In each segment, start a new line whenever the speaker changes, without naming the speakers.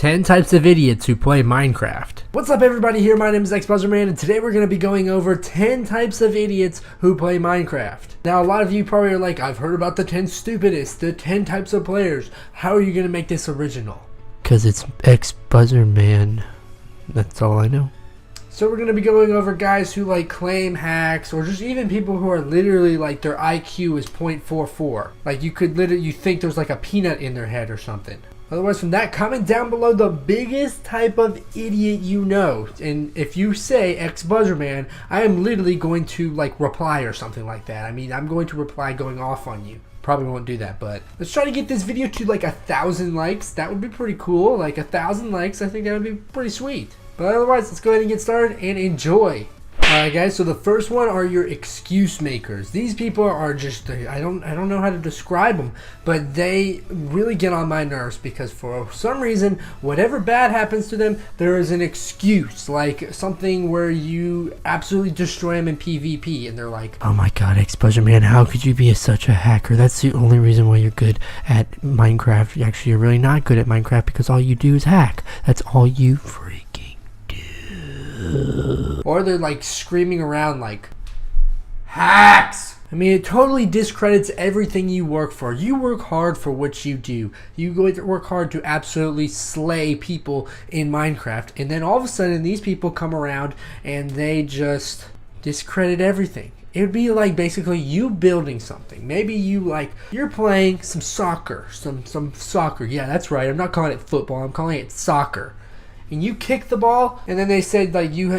10 types of idiots who play Minecraft. What's up everybody, here my name is xBuzzerman, and today we're going to be going over 10 types of idiots who play Minecraft. Now a lot of you probably are like, I've heard about the 10 stupidest, the 10 types of players. How are you going to make this original? Cause it's xBuzzerman. That's all I know. So we're going to be going over guys who like claim hacks, or just even people who are literally like their IQ is 0.44. Like you think there's like a peanut in their head or something. Otherwise, from that, comment down below the biggest type of idiot you know. And if you say xBuzzerman, I am literally going to like reply or something like that. I mean, I'm going to reply going off on you. Probably won't do that, but let's try to get this video to like 1,000 likes. That would be pretty cool. Like 1,000 likes, I think that would be pretty sweet. But otherwise, let's go ahead and get started and enjoy. Alright guys, so the first one are your excuse makers. These people are just, I don't know how to describe them, but they really get on my nerves because for some reason, whatever bad happens to them, there is an excuse, like something where you absolutely destroy them in PvP, and they're like, oh my god, xBuzzerman, how could you be such a hacker? That's the only reason why you're good at Minecraft. Actually, you're really not good at Minecraft because all you do is hack. That's all you freaking do. Or they're like screaming around like, hacks! I mean, it totally discredits everything you work for. You work hard for what you do. You go to work hard to absolutely slay people in Minecraft, and then all of a sudden these people come around and they just discredit everything. It would be like basically you building something. Maybe you're playing some soccer, some soccer. Yeah, that's right. I'm not calling it football. I'm calling it soccer. And you kick the ball, and then they said like you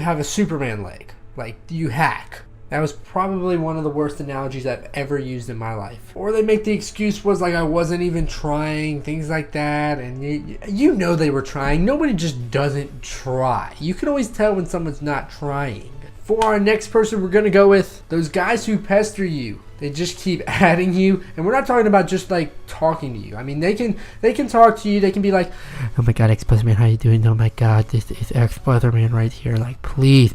have a Superman leg, like you hack. That was probably one of the worst analogies I've ever used in my life. Or they make the excuse was like I wasn't even trying, things like that, and you know they were trying. Nobody just doesn't try. You can always tell when someone's not trying. For our next person, we're gonna go with those guys who pester you. They just keep adding you, and we're not talking about just like talking to you. I mean, they can talk to you. They can be like, oh my god, xBuzzerman, how you doing? Oh my god, this is xBuzzerman right here. Like, please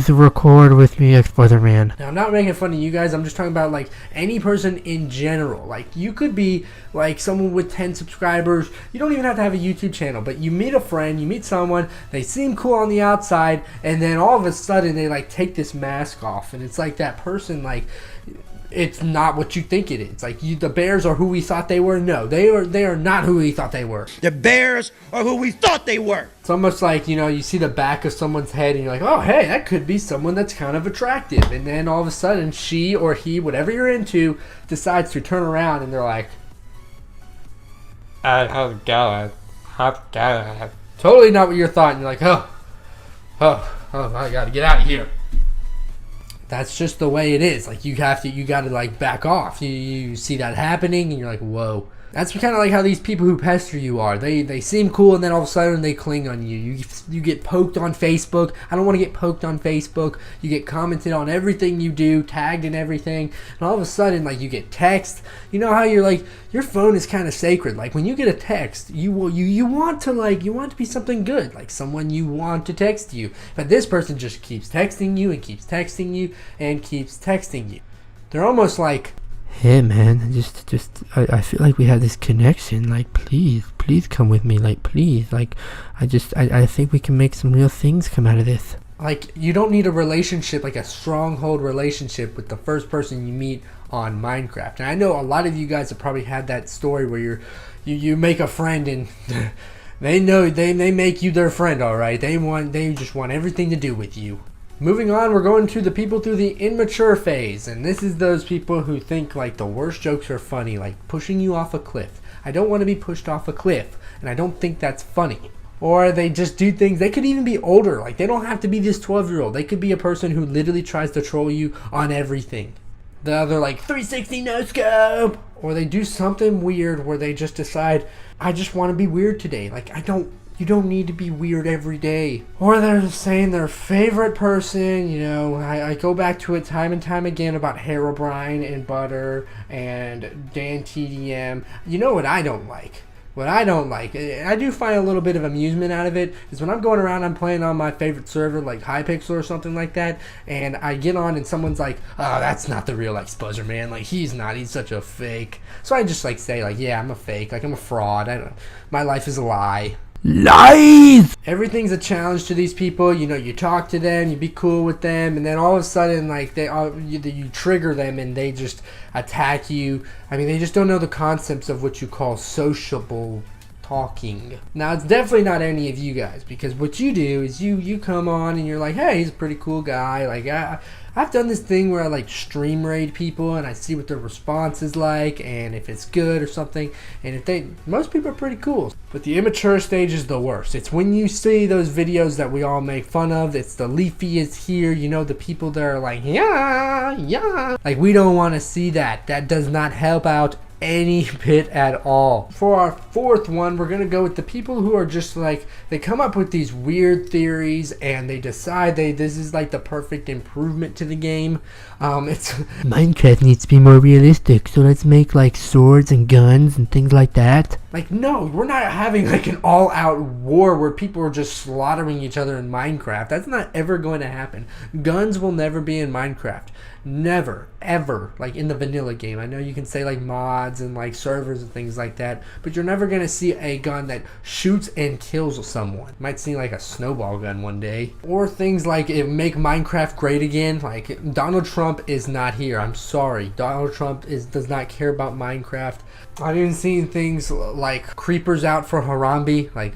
record with me, xBuzzerman. Now, I'm not making fun of you guys. I'm just talking about like any person in general. Like, you could be like someone with 10 subscribers. You don't even have to have a YouTube channel, but you meet a friend, you meet someone, they seem cool on the outside, and then all of a sudden they like take this mask off, and it's like that person like, it's not what you think it is. Like, the bears are who we thought they were. No, they are not who we thought they were.
The bears are who we thought they were.
It's almost like, you know, you see the back of someone's head and you're like, oh, hey, that could be someone that's kind of attractive. And then all of a sudden, she or he, whatever you're into, decides to turn around and they're like, how's it going? Totally not what you thought. And you're like, oh, I gotta get out of here. That's just the way it is. Like, you gotta like back off. You see that happening and you're like, whoa. That's kind of like how these people who pester you are. They seem cool, and then all of a sudden they cling on you. You get poked on Facebook. I don't want to get poked on Facebook. You get commented on everything you do, tagged in everything, and all of a sudden like you get text. You know how you're like, your phone is kind of sacred. Like, when you get a text, you want to be something good, like someone you want to text you. But this person just keeps texting you and keeps texting you and keeps texting you. They're almost like, hey man, I feel like we have this connection, like please come with me, like please, like I think we can make some real things come out of this. Like, you don't need a relationship, like a stronghold relationship with the first person you meet on Minecraft. And I know a lot of you guys have probably had that story where you make a friend and they know they make you their friend, alright? They just want everything to do with you. Moving on, we're going to the people through the immature phase, and this is those people who think like the worst jokes are funny, like pushing you off a cliff. I don't want to be pushed off a cliff, and I don't think that's funny. Or they just do things, they could even be older, like they don't have to be this 12-year-old. They could be a person who literally tries to troll you on everything. The other like 360 no scope, or they do something weird where they just decide, I just want to be weird today. Like, you don't need to be weird every day. Or they're saying their favorite person, you know, I go back to it time and time again about Herobrine and Butter and Dan TDM. You know what I don't like? what I don't like, I do find a little bit of amusement out of it, is when I'm going around, I'm playing on my favorite server, like Hypixel or something like that, and I get on and someone's like, oh, that's not the real xBuzzerman, like, he's such a fake. So I just like say, like, yeah, I'm a fake, like, I'm a fraud, my life is a lie. Lies! Everything's a challenge to these people. You know, you talk to them, you be cool with them, and then all of a sudden, like, you trigger them and they just attack you. I mean, they just don't know the concepts of what you call sociable talking. Now, it's definitely not any of you guys, because what you do is you come on and you're like, hey, he's a pretty cool guy. Like, I've done this thing where I like stream raid people and I see what their response is like and if it's good or something, and if most people are pretty cool. But the immature stage is the worst. It's when you see those videos that we all make fun of. It's the Leafy is here, you know, the people that are like, yeah, like, we don't want to see that. That does not help out any bit at all. For our fourth one, we're gonna go with the people who are just like, they come up with these weird theories and they decide this is like the perfect improvement to the game. It's Minecraft needs to be more realistic, so let's make like swords and guns and things like that. Like, no, we're not having like an all-out war where people are just slaughtering each other in Minecraft. That's not ever going to happen. Guns will never be in Minecraft. Never, ever, like in the vanilla game. I know you can say like mods and like servers and things like that, but you're never gonna see a gun that shoots and kills someone. Might see like a snowball gun one day. Or things like make Minecraft great again. Like, Donald Trump is not here. I'm sorry. Donald Trump does not care about Minecraft. I've even seen things like creepers out for Harambe. Like,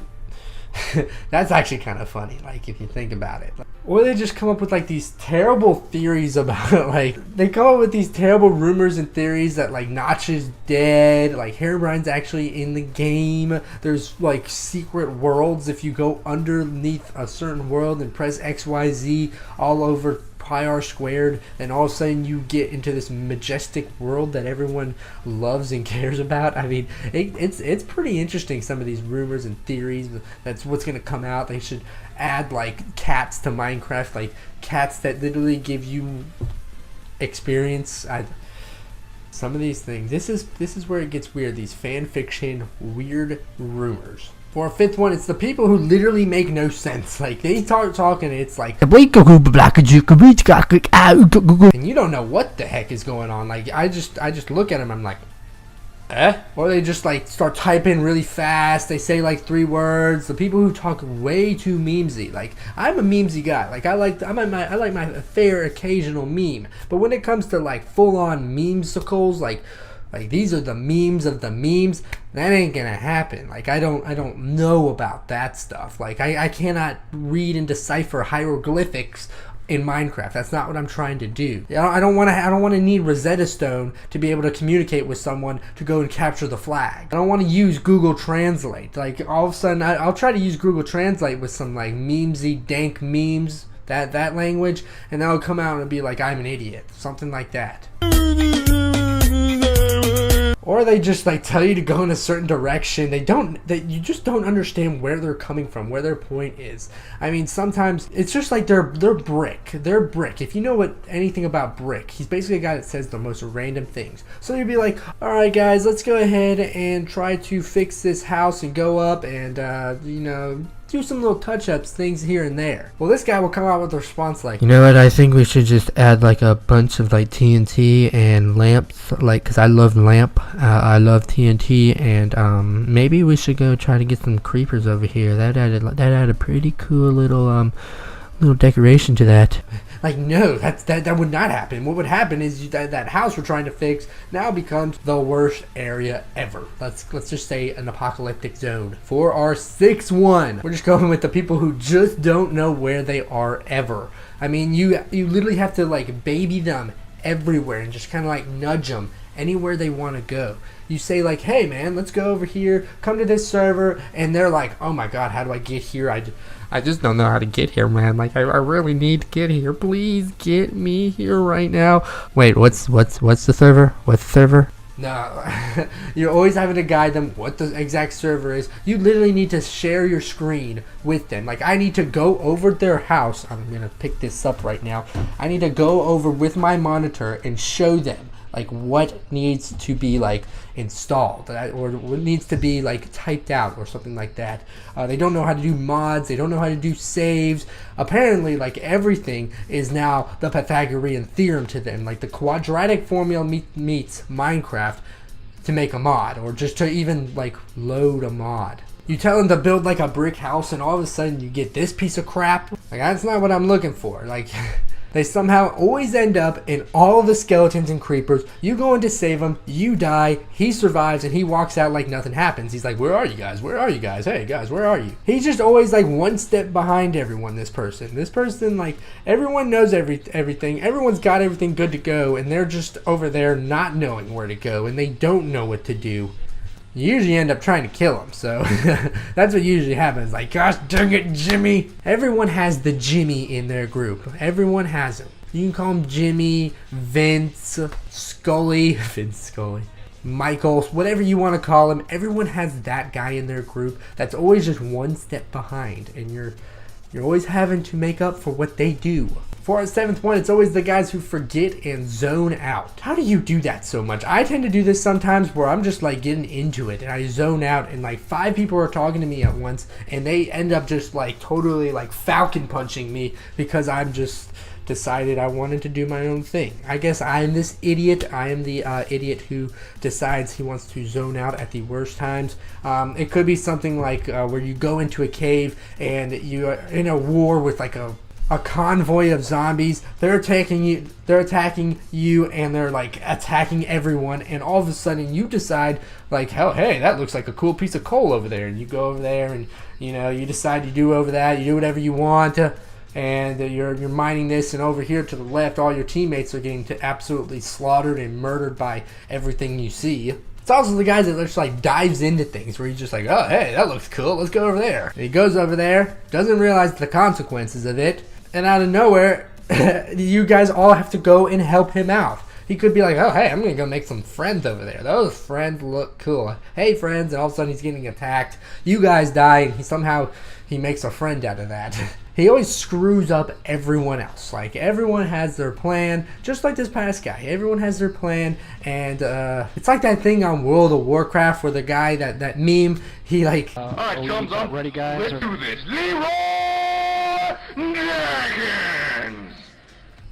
that's actually kind of funny, like, if you think about it. Or they just come up with like these terrible theories about it. Like, they come up with these terrible rumors and theories that like Notch is dead, like Herobrine's actually in the game, there's like secret worlds if you go underneath a certain world and press XYZ all over pi r squared, and all of a sudden you get into this majestic world that everyone loves and cares about. I mean, it's pretty interesting, some of these rumors and theories. That's what's going to come out. They should add like cats to Minecraft, like cats that literally give you experience. Some of these things, this is where it gets weird, these fan fiction weird rumors. For our fifth one, it's the people who literally make no sense. Like, they start talking, it's like, and you don't know what the heck is going on. Like, I just look at them, I'm like, eh? Or they just like start typing really fast. They say like 3 words. The people who talk way too memesy. Like, I'm a memesy guy. Like, I like my fair occasional meme. But when it comes to like full-on memesicles, like these are the memes of the memes, that ain't gonna happen. Like, I don't know about that stuff. Like, I cannot read and decipher hieroglyphics in Minecraft. That's not what I'm trying to do. I don't want to need Rosetta Stone to be able to communicate with someone to go and capture the flag. I don't want to use Google Translate. Like, all of a sudden, I'll try to use Google Translate with some like memesy dank memes, that language, and that'll come out and be like, I'm an idiot, something like that. Or they just like tell you to go in a certain direction. You just don't understand where they're coming from, where their point is. I mean, sometimes it's just like they're Brick. They're Brick. If you know anything about Brick, he's basically a guy that says the most random things. So you'd be like, all right, guys, let's go ahead and try to fix this house and go up and do some little touch-ups, things here and there. Well, this guy will come out with a response like, you know what, I think we should just add like a bunch of like TNT and lamps, like, because I love lamp, I love TNT, and maybe we should go try to get some creepers over here. That added a pretty cool little decoration to that. Like, no, that would not happen. What would happen is that house we're trying to fix now becomes the worst area ever. Let's just say an apocalyptic zone. For our sixth one, we're just going with the people who just don't know where they are ever. I mean, you literally have to like baby them everywhere and just kind of like nudge them anywhere they want to go. You say like, hey man, let's go over here, come to this server, and they're like, oh my god, how do I get here? I just don't know how to get here, man. Like, I really need to get here. Please get me here right now. Wait, what's the server? What's the server? No, you're always having to guide them what the exact server is. You literally need to share your screen with them. Like, I need to go over their house. I'm gonna pick this up right now. I need to go over with my monitor and show them. like what needs to be like installed, or what needs to be like typed out or something like that. They don't know how to do mods. They don't know how to do saves. Apparently, like everything is now the Pythagorean theorem to them. Like the quadratic formula meets Minecraft to make a mod, or just to even like load a mod. You tell them to build like a brick house and all of a sudden you get this piece of crap. Like, that's not what I'm looking for. Like, they somehow always end up in all of the skeletons and creepers. You go in to save him, you die, he survives, and he walks out like nothing happens. He's like, where are you guys? Where are you guys? Hey guys, where are you? He's just always like one step behind everyone, this person. This person, like, everyone knows everything. Everyone's got everything good to go, and they're just over there not knowing where to go, and they don't know what to do. You usually end up trying to kill him, so that's what usually happens. Like, gosh dang it, Jimmy. Everyone has the Jimmy in their group. Everyone has him. You can call him Jimmy, Vince, Scully, Michael, whatever you want to call him. Everyone has that guy in their group that's always just one step behind, and you're always having to make up for what they do. For our 7th one, it's always the guys who forget and zone out. How do you do that so much? I tend to do this sometimes where I'm just like getting into it and I zone out, and like 5 people are talking to me at once and they end up just like totally like falcon punching me because I'm just decided I wanted to do my own thing. I guess I'm this idiot. I am the idiot who decides he wants to zone out at the worst times. It could be something like where you go into a cave and you're in a war with like a convoy of zombies. They're attacking you, and they're like attacking everyone, and all of a sudden you decide like, oh hey, that looks like a cool piece of coal over there, and you go over there and you decide to do over that, you do whatever you want, and you're mining this, and over here to the left all your teammates are getting absolutely slaughtered and murdered by everything you see. It's also the guys that just like dives into things where he's just like, oh hey, that looks cool, let's go over there. And he goes over there, doesn't realize the consequences of it, and out of nowhere, you guys all have to go and help him out. He could be like, oh hey, I'm gonna go make some friends over there. Those friends look cool. Hey friends, and all of a sudden he's getting attacked. You guys die, and he makes a friend out of that. He always screws up everyone else. Like, everyone has their plan, just like this past guy. Everyone has their plan, and it's like that thing on World of Warcraft where the guy, that meme, he like...
Alright, thumbs up. Ready, guys? Let's do this. Leroy Jenkins!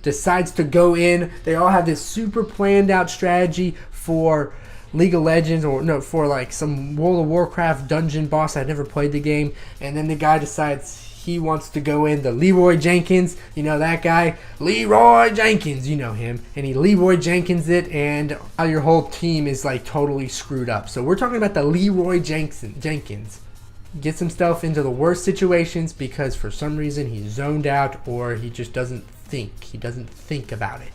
Decides to go in. They all have this super planned out strategy for League of Legends, or no, for like some World of Warcraft dungeon boss. I've never played the game, and then the guy decides he wants to go in, the Leroy Jenkins, you know that guy, Leroy Jenkins, you know him, and he Leroy Jenkins it, and your whole team is like totally screwed up. So we're talking about the Leroy Jenkins. Gets himself into the worst situations because for some reason he's zoned out, or he just doesn't think. He doesn't think about it.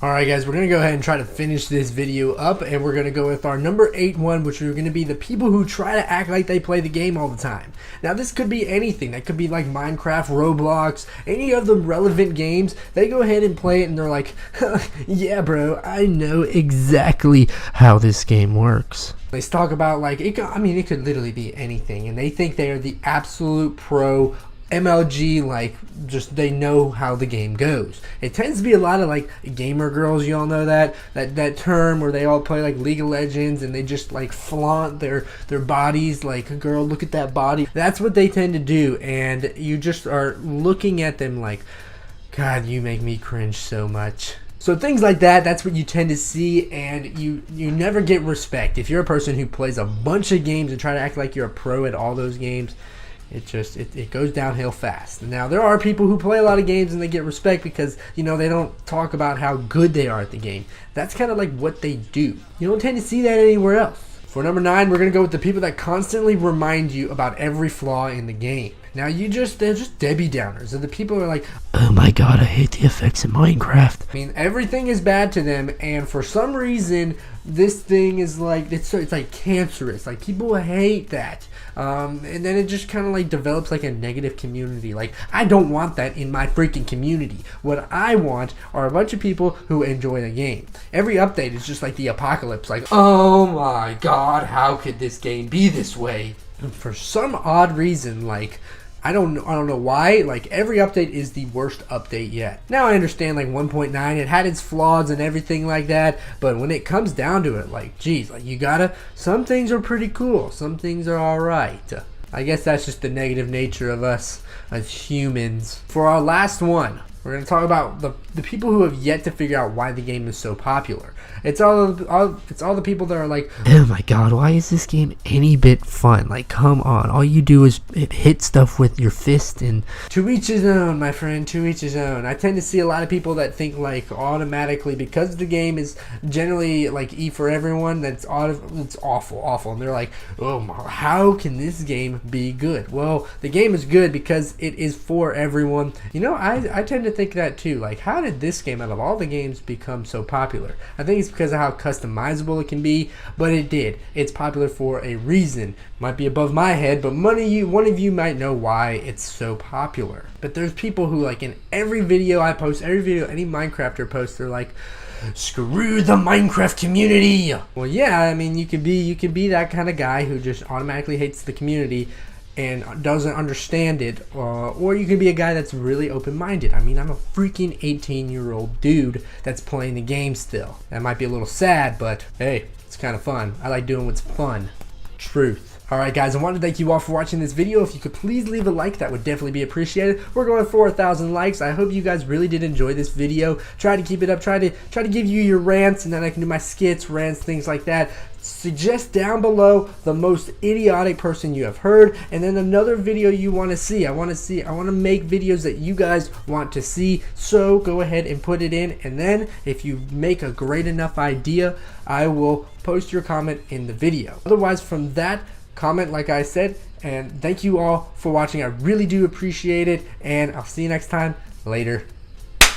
Alright guys, we're going to go ahead and try to finish this video up, and we're going to go with our number 8 one, which are going to be the people who try to act like they play the game all the time. Now this could be anything. That could be like Minecraft, Roblox, any of the relevant games. They go ahead and play it and they're like, yeah bro, I know exactly how this game works. They talk about like, it could literally be anything, and they think they are the absolute pro MLG, like, just they know how the game goes. It tends to be a lot of like gamer girls, you all know that term where they all play like League of Legends and they just like flaunt their bodies, like, girl, look at that body. That's what they tend to do, and you just are looking at them like, God, you make me cringe so much. So things like that, that's what you tend to see, and you never get respect. If you're a person who plays a bunch of games and try to act like you're a pro at all those games, it goes downhill fast. Now, there are people who play a lot of games and they get respect because, they don't talk about how good they are at the game. That's kind of like what they do. You don't tend to see that anywhere else. For number 9, we're going to go with the people that constantly remind you about every flaw in the game. Now, they're just Debbie Downers. And the people are like, oh my god, I hate the effects in Minecraft. I mean, everything is bad to them, and for some reason, this thing is like, it's like cancerous. Like, people hate that. And then it just kind of like develops like a negative community. Like, I don't want that in my freaking community. What I want are a bunch of people who enjoy the game. Every update is just like the apocalypse. Like, oh my god, how could this game be this way? And for some odd reason, like, I don't know why. Like, every update is the worst update yet. Now I understand like 1.9, it had its flaws and everything like that, but when it comes down to it, like, geez, like, you gotta, some things are pretty cool, some things are alright. I guess that's just the negative nature of us as humans. For our last one, we're going to talk about the people who have yet to figure out why the game is so popular. It's all the people that are like, oh my god, why is this game any bit fun? Like, come on, all you do is hit stuff with your fist, and to each his own, my friend, to each his own. I tend to see a lot of people that think like automatically, because the game is generally like E for everyone, that's it's awful, and they're like, oh, how can this game be good? Well, the game is good because it is for everyone. You know, I tend to think that too. Like, how did this game, out of all the games, become so popular? I think it's because of how customizable it can be, but it did. It's popular for a reason. Might be above my head, but one of you might know why it's so popular. But there's people who, like, in every video I post, every video any Minecrafter posts, they're like, screw the Minecraft community. Well, yeah, I mean, you could be that kind of guy who just automatically hates the community and doesn't understand it, or you can be a guy that's really open-minded. I mean, I'm a freaking 18-year-old dude that's playing the game still. That might be a little sad, but hey, it's kind of fun. I like doing what's fun. Truth. Alright guys, I want to thank you all for watching this video. If you could please leave a like, that would definitely be appreciated. We're going for 1,000 likes. I hope you guys really did enjoy this video. Try to keep it up. Try to give you your rants, and then I can do my skits, rants, things like that. Suggest down below the most idiotic person you have heard, and then another video you want to see. I want to make videos that you guys want to see, so go ahead and put it in, and then if you make a great enough idea, I will post your comment in the video. Otherwise, from that, comment like I said, and thank you all for watching. I really do appreciate it, and I'll see you next time. Later.